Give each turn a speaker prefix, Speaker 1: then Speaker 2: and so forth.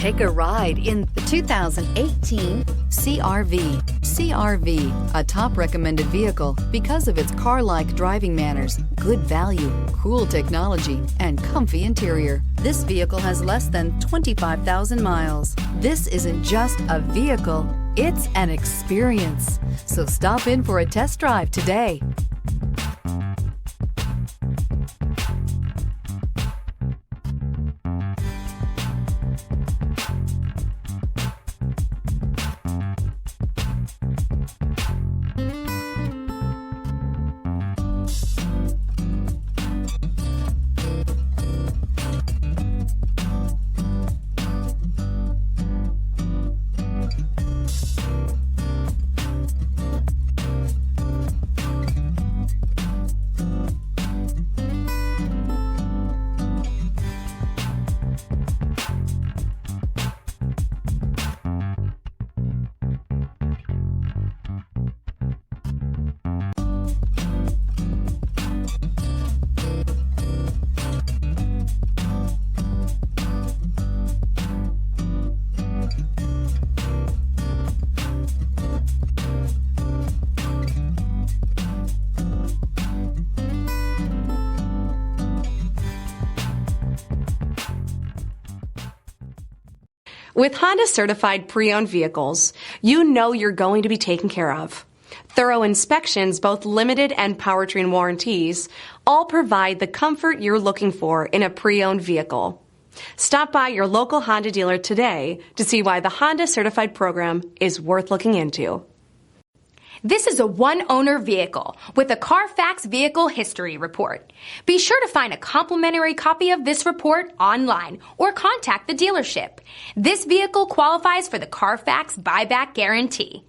Speaker 1: Take a ride in the 2018 CR-V. CR-V, a top recommended vehicle because of its car-like driving manners, good value, cool technology, and comfy interior. This vehicle has less than 25,000 miles. This isn't just a vehicle, it's an experience. So stop in for a test drive today.
Speaker 2: With Honda certified pre-owned vehicles, you know you're going to be taken care of. Thorough inspections, both limited and powertrain warranties, all provide the comfort you're looking for in a pre-owned vehicle. Stop by your local Honda dealer today to see why the Honda certified program is worth looking into.
Speaker 3: This is a one-owner vehicle with a Carfax Vehicle History Report. Be sure to find a complimentary copy of this report online or contact the dealership. This vehicle qualifies for the Carfax Buyback Guarantee.